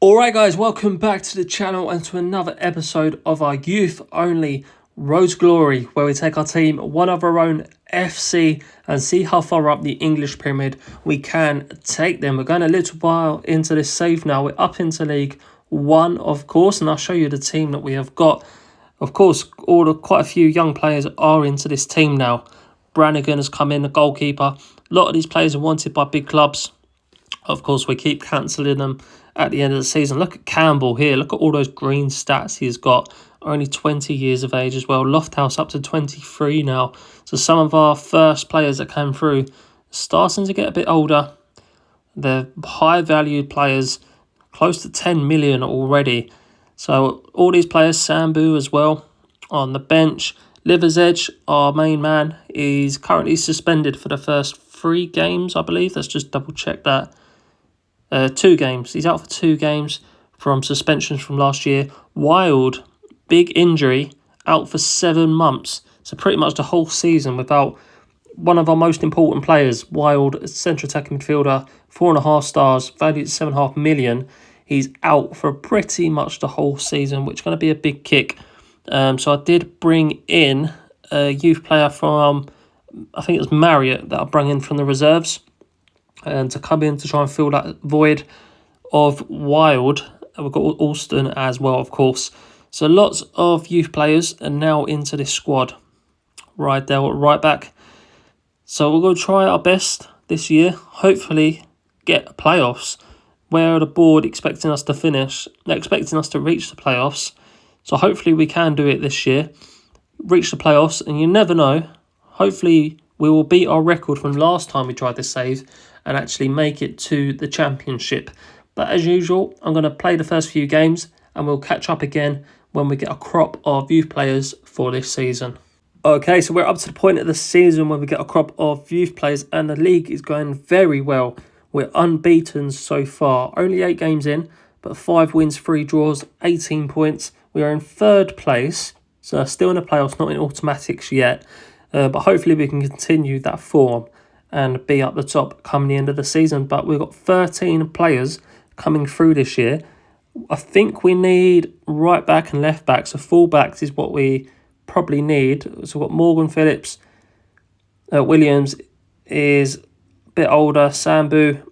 Alright guys, welcome back to the channel and to another episode of our youth only Road to Glory, where we take our team one of our own FC and see how far up the English pyramid we can take them. We're going a little while into this save now. We're up into League 1, of course, and I'll show you the team that we have got. Of course, quite a few young players are into this team now. Brannigan has come in, the goalkeeper. A lot of these players are wanted by big clubs. Of course, we keep cancelling them at the end of the season. Look at Campbell here. Look at all those green stats he's got. Only 20 years of age as well. Lofthouse up to 23 now. So some of our first players that came through starting to get a bit older. They're high-valued players, close to 10 million already. So all these players, Sambu as well, on the bench. Liver's Edge, our main man, is currently suspended for the first 3 games, I believe. Let's just double-check that. 2 games. He's out for 2 games from suspensions from last year. Wild, big injury, out for 7 months. So pretty much the whole season without one of our most important players. Wild, central attacking midfielder, 4.5 stars, valued at 7.5 million. He's out for pretty much the whole season, which is going to be a big kick. So I did bring in a youth player from, I think it was Marriott, that I brought in from the reserves. And to come in to try and fill that void of Wild. And we've got Alston as well, of course. So lots of youth players are now into this squad. Right there, right back. So we're going to try our best this year. Hopefully get playoffs. Where the board expecting us to finish. They're expecting us to reach the playoffs. So hopefully we can do it this year. Reach the playoffs. And you never know. Hopefully we will beat our record from last time we tried this save and actually make it to the championship. But as usual, I'm going to play the first few games and we'll catch up again when we get a crop of youth players for this season. Okay, so we're up to the point of the season when we get a crop of youth players and the league is going very well. We're unbeaten so far. Only 8 games in, but 5 wins, 3 draws, 18 points. We are in 3rd place, so still in the playoffs, not in automatics yet. But hopefully we can continue that form and be up the top come the end of the season. But we've got 13 players coming through this year. I think we need right back and left back. So full backs is what we probably need. So we've got Morgan Phillips. Williams is a bit older. Sambu,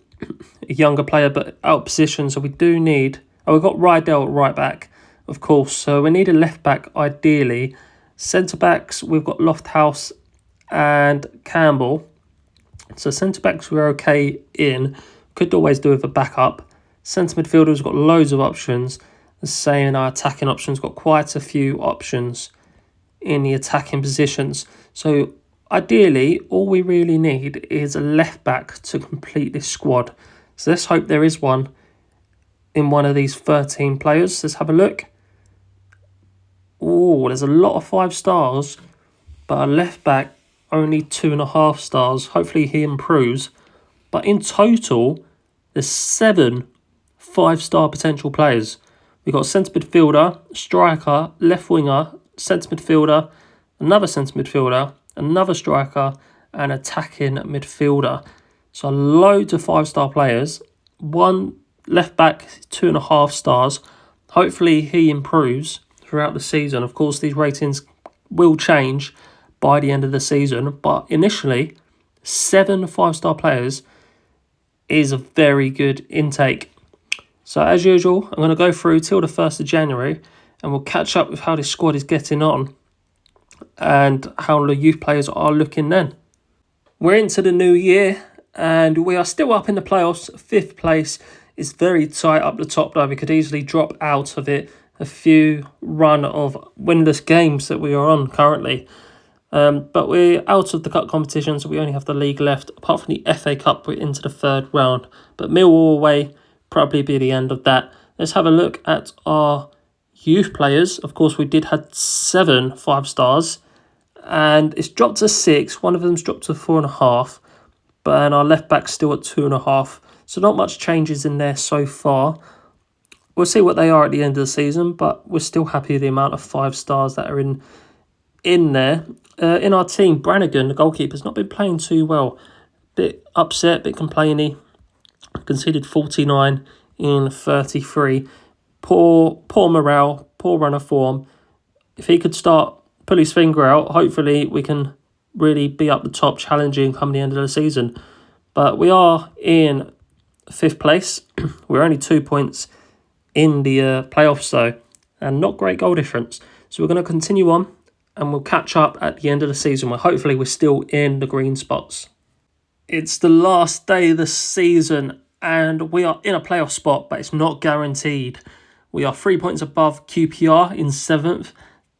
a younger player, but out of position. So we do need... Oh, we've got Rydell at right back, of course. So we need a left back ideally. Centre backs, we've got Lofthouse and Campbell. So centre backs we're okay in. Could always do with a backup. Centre midfielders, we've got loads of options. The same in our attacking options. Got quite a few options in the attacking positions. So ideally, all we really need is a left back to complete this squad. So let's hope there is one in one of these 13 players. Let's have a look. Oh, there's a lot of 5 stars, but a left back only 2.5 stars. Hopefully he improves. But in total, there's 7 5-star potential players. We've got a centre midfielder, striker, left winger, centre midfielder, another centre midfielder, another striker, and attacking midfielder. So loads of 5-star players. 1 left back, 2.5 stars. Hopefully he improves throughout the season. Of course, these ratings will change by the end of the season, but initially 7 5-star players is a very good intake. So as usual, I'm going to go through till the 1st of January and we'll catch up with how this squad is getting on and how the youth players are looking then. We're into the new year and we are still up in the playoffs. 5th place is very tight up the top though. We could easily drop out of it. A few run of winless games that we are on currently. But we're out of the cup competition, so we only have the league left. Apart from the FA Cup, we're into the 3rd round. But Millwall away, probably be the end of that. Let's have a look at our youth players. Of course, we did have 7 5 stars. And it's dropped to 6. One of them's dropped to 4.5. But our left back's still at 2.5. So not much changes in there so far. We'll see what they are at the end of the season, but we're still happy with the amount of 5 stars that are in there. In our team, Brannigan, the goalkeeper, has not been playing too well. Bit upset, bit complainy. Conceded 49 in 33. Poor morale, poor run of form. If he could pull his finger out, hopefully we can really be up the top, challenging come the end of the season. But we are in 5th place. We're only 2 points in the playoffs though, and not great goal difference. So we're going to continue on, and we'll catch up at the end of the season where hopefully we're still in the green spots. It's the last day of the season and we are in a playoff spot, but it's not guaranteed. We are 3 points above QPR in 7th,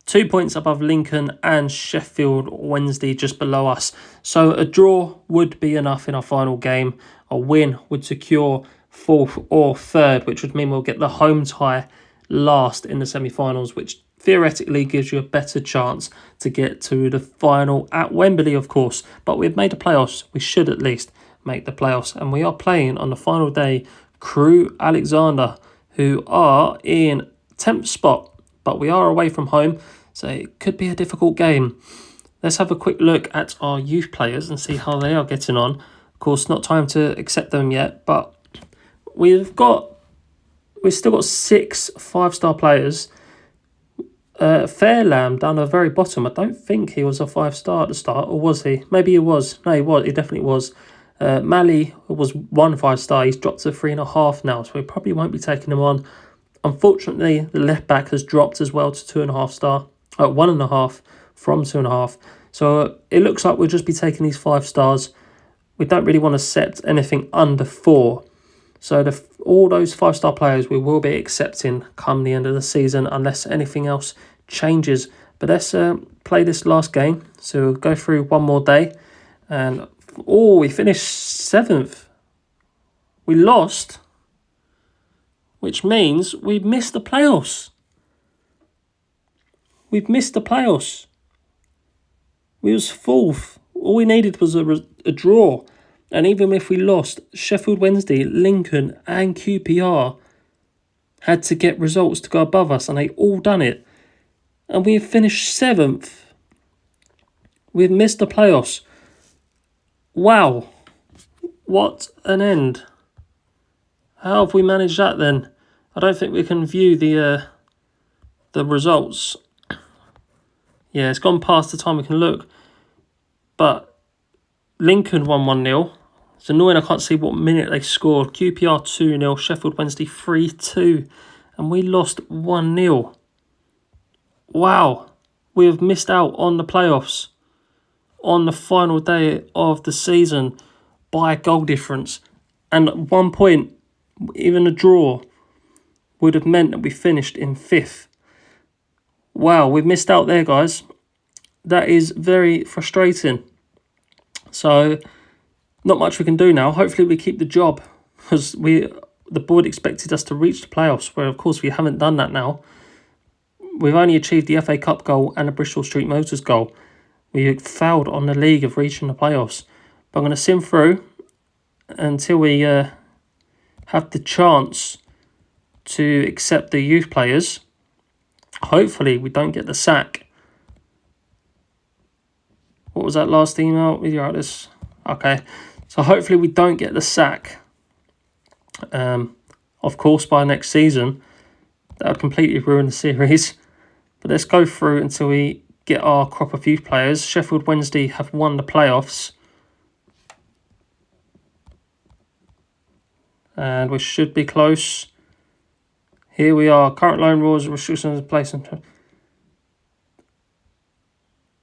2 points above Lincoln and Sheffield Wednesday just below us. So a draw would be enough in our final game. A win would secure 4th or 3rd, which would mean we'll get the home tie last in the semi-finals, which theoretically gives you a better chance to get to the final at Wembley, of course. But we've made the playoffs. We should at least make the playoffs. And we are playing on the final day Crew Alexander, who are in 10th spot. But we are away from home, so it could be a difficult game. Let's have a quick look at our youth players and see how they are getting on. Of course, not time to accept them yet, but we've still got 6 5-star players. Fairlam down the very bottom. I don't think he was a 5-star at the start, or was he? Maybe he was. No, he was. He definitely was. Mali was 1 5-star. He's dropped to 3.5 now, so we probably won't be taking him on. Unfortunately, the left back has dropped as well to 2.5 star. 1.5 from 2.5. So it looks like we'll just be taking these 5 stars. We don't really want to accept anything under 4. So all those 5-star players we will be accepting come the end of the season unless anything else changes. But let's play this last game. So we'll go through one more day. And we finished 7th. We lost, which means we've missed the playoffs. We've missed the playoffs. We was 4th. All we needed was a draw. And even if we lost, Sheffield Wednesday, Lincoln and QPR had to get results to go above us, and they all done it. And we've finished 7th. We've missed the playoffs. Wow. What an end. How have we managed that then? I don't think we can view the results. Yeah, it's gone past the time we can look. But Lincoln won 1-0. It's annoying I can't see what minute they scored. QPR 2-0, Sheffield Wednesday 3-2. And we lost 1-0. Wow. We have missed out on the playoffs on the final day of the season by a goal difference. And at 1 point, even a draw would have meant that we finished in 5th. Wow, we've missed out there, guys. That is very frustrating. So, not much we can do now. Hopefully we keep the job, because the board expected us to reach the playoffs, where of course we haven't done that now. We've only achieved the FA Cup goal and the Bristol Street Motors goal. We failed on the league of reaching the playoffs. But I'm going to sim through until we have the chance to accept the youth players. Hopefully we don't get the sack. What was that last email? Okay. So hopefully we don't get the sack. Of course, by next season. That would completely ruin the series. But let's go through until we get our crop of youth players. Sheffield Wednesday have won the playoffs. And we should be close. Here we are. Current loan rules, restrictions in place.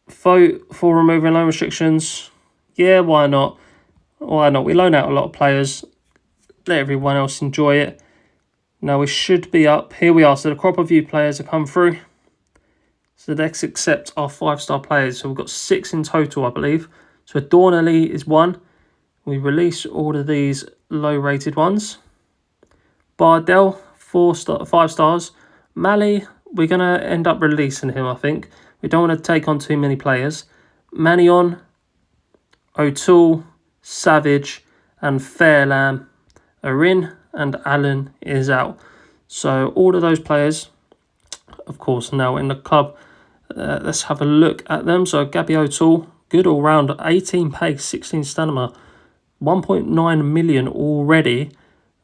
Vote for removing loan restrictions. Yeah, why not? Why not? We loan out a lot of players. Let everyone else enjoy it. Now we should be up. Here we are. So the crop of youth players have come through. So let's accept our 5-star players. So we've got 6 in total, I believe. So Dornelly is 1. We release all of these low-rated ones. Bardell, 5 stars. Mali, we're going to end up releasing him, I think. We don't want to take on too many players. Manion, O'Toole, Savage, and Fairlam are in, and Allen is out. So all of those players, of course, now in the club. Let's have a look at them. So Gabby O'Toole, good all-round, 18 pace, 16 stamina, 1.9 million already.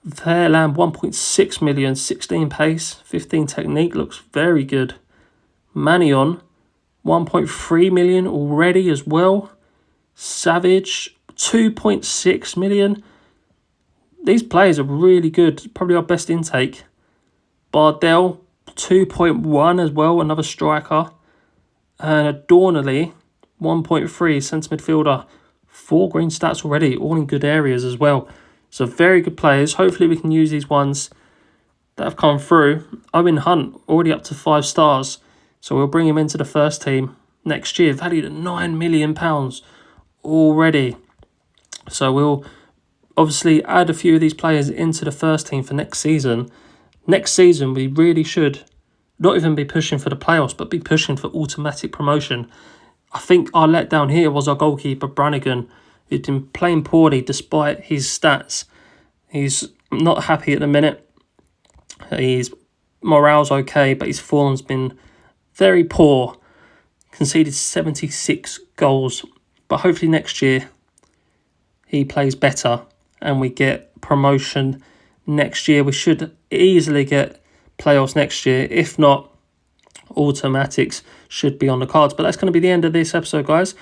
Fairland 1.6 million, 16 pace, 15 technique, looks very good. Manion 1.3 million already as well. Savage 2.6 million. These players are really good, probably our best intake. Bardell 2.1 as well, another striker. And Adornley 1.3 centre midfielder. 4 green stats already, all in good areas as well. So very good players. Hopefully we can use these ones that have come through. Owen Hunt already up to 5 stars. So we'll bring him into the first team next year. Valued at £9 million already. So we'll obviously add a few of these players into the first team for next season. Next season we really should not even be pushing for the playoffs, but be pushing for automatic promotion. I think our letdown here was our goalkeeper, Brannigan, who's been playing poorly despite his stats. He's not happy at the minute. His morale's okay, but his form's been very poor. Conceded 76 goals. But hopefully next year he plays better and we get promotion next year. We should easily get playoffs next year. If not, automatics should be on the cards. But that's going to be the end of this episode, guys.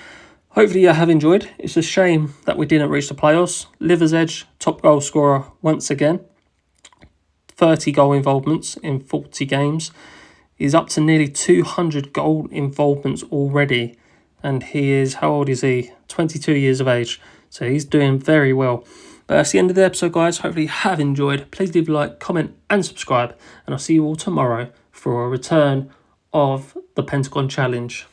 Hopefully you have enjoyed. It's a shame that we didn't reach the playoffs. Liver's Edge, top goal scorer once again. 30 goal involvements in 40 games. He's up to nearly 200 goal involvements already. And he is, how old is he? 22 years of age. So he's doing very well. But that's the end of the episode, guys. Hopefully you have enjoyed. Please leave a like, comment and subscribe. And I'll see you all tomorrow for a return of the Pentagon Challenge.